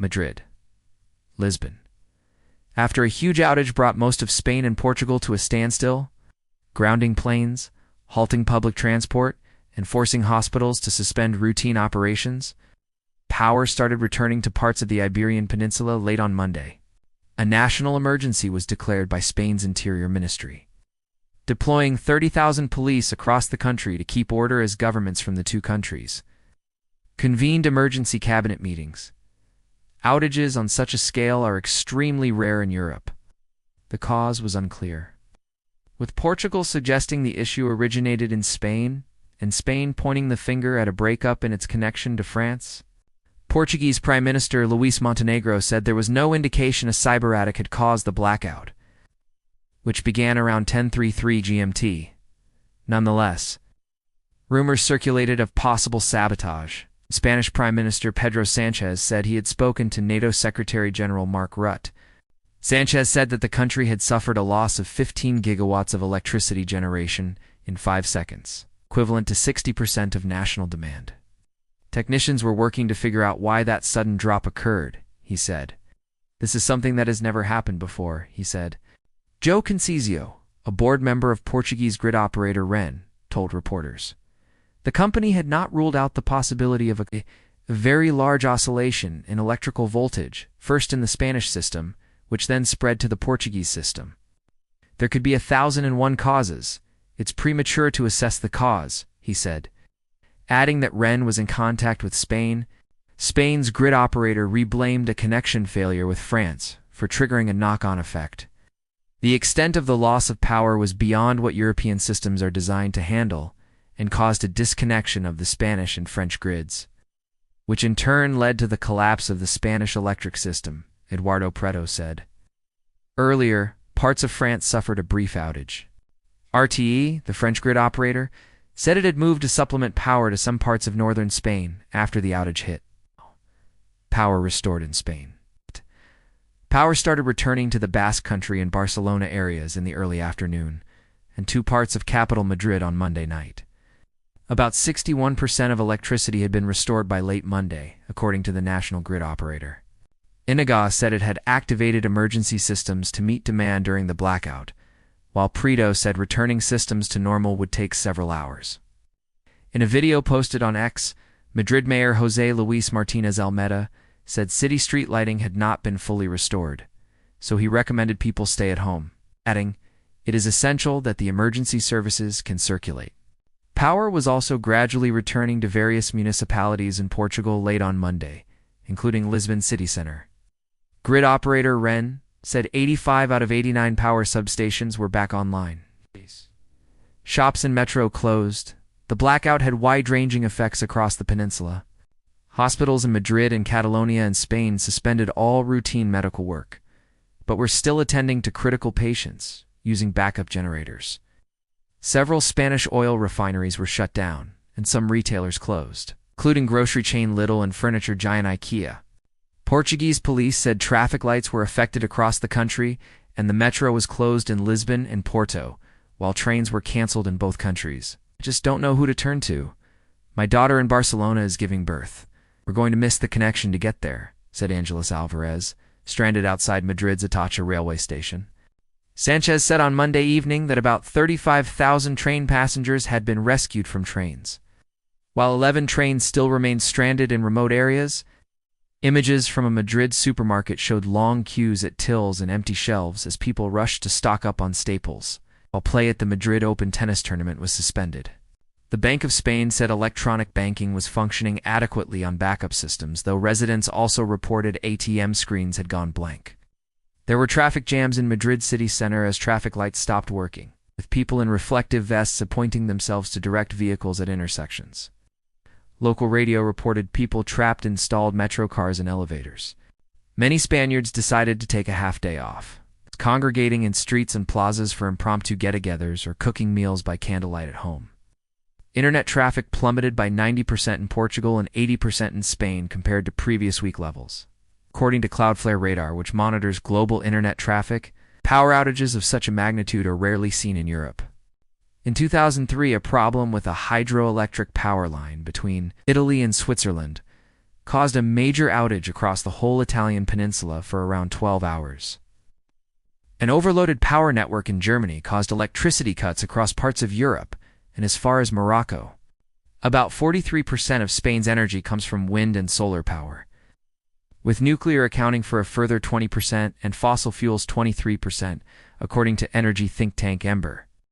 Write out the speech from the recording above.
Madrid, Lisbon. After a huge outage brought most of Spain and Portugal to a standstill, grounding planes, halting public transport, and forcing hospitals to suspend routine operations, power started returning to parts of the Iberian Peninsula late on Monday. A national emergency was declared by Spain's Interior Ministry, deploying 30,000 police across the country to keep order as governments from the two countries convened emergency cabinet meetings. Outages on such a scale are extremely rare in Europe. The cause was unclear, with Portugal suggesting the issue originated in Spain, and Spain pointing the finger at a breakup in its connection to France. Portuguese Prime Minister Luís Montenegro said there was no indication a cyberattack had caused the blackout, which began around 10:33 GMT. Nonetheless, rumors circulated of possible sabotage. Spanish Prime Minister Pedro Sanchez said he had spoken to NATO Secretary General Mark Rutte. Sanchez said that the country had suffered a loss of 15 gigawatts of electricity generation in 5 seconds, equivalent to 60% of national demand. Technicians were working to figure out why that sudden drop occurred, he said. This is something that has never happened before, he said. Joe Concizio, a board member of Portuguese grid operator REN, told reporters. The company had not ruled out the possibility of a very large oscillation in electrical voltage, first in the Spanish system, which then spread to the Portuguese system. There could be 1,001 causes. It's premature to assess the cause, he said, adding that REN was in contact with Spain. Spain's grid operator reblamed a connection failure with France for triggering a knock-on effect. The extent of the loss of power was beyond what European systems are designed to handle, and caused a disconnection of the Spanish and French grids, which in turn led to the collapse of the Spanish electric system, Eduardo Preto said. Earlier, parts of France suffered a brief outage. RTE, the French grid operator, said it had moved to supplement power to some parts of northern Spain after the outage hit. Power restored in Spain. Power started returning to the Basque Country and Barcelona areas in the early afternoon, and 2 parts of capital Madrid on Monday night. About 61% of electricity had been restored by late Monday, according to the national grid operator. Enagás said it had activated emergency systems to meet demand during the blackout, while Preto said returning systems to normal would take several hours. In a video posted on X, Madrid Mayor José Luis Martínez Almeida said city street lighting had not been fully restored, so he recommended people stay at home, adding, "It is essential that the emergency services can circulate." Power was also gradually returning to various municipalities in Portugal late on Monday, including Lisbon city centre. Grid operator REN said 85 out of 89 power substations were back online. Shops and metro closed. The blackout had wide-ranging effects across the peninsula. Hospitals in Madrid and Catalonia and Spain suspended all routine medical work, but were still attending to critical patients using backup generators. Several Spanish oil refineries were shut down, and some retailers closed, including grocery chain Lidl and furniture giant IKEA. Portuguese police said traffic lights were affected across the country, and the metro was closed in Lisbon and Porto, while trains were cancelled in both countries. I just don't know who to turn to. My daughter in Barcelona is giving birth. We're going to miss the connection to get there, said Angeles Alvarez, stranded outside Madrid's Outage railway station. Sanchez said on Monday evening that about 35,000 train passengers had been rescued from trains. While 11 trains still remained stranded in remote areas, images from a Madrid supermarket showed long queues at tills and empty shelves as people rushed to stock up on staples, while play at the Madrid Open tennis tournament was suspended. The Bank of Spain said electronic banking was functioning adequately on backup systems, though residents also reported ATM screens had gone blank. There were traffic jams in Madrid city center as traffic lights stopped working, with people in reflective vests appointing themselves to direct vehicles at intersections. Local radio reported people trapped in stalled metro cars and elevators. Many Spaniards decided to take a half-day off, congregating in streets and plazas for impromptu get-togethers or cooking meals by candlelight at home. Internet traffic plummeted by 90% in Portugal and 80% in Spain compared to previous week levels. According to Cloudflare Radar, which monitors global internet traffic, power outages of such a magnitude are rarely seen in Europe. In 2003, a problem with a hydroelectric power line between Italy and Switzerland caused a major outage across the whole Italian peninsula for around 12 hours. An overloaded power network in Germany caused electricity cuts across parts of Europe and as far as Morocco. About 43% of Spain's energy comes from wind and solar power, with nuclear accounting for a further 20% and fossil fuels 23%, according to energy think tank Ember.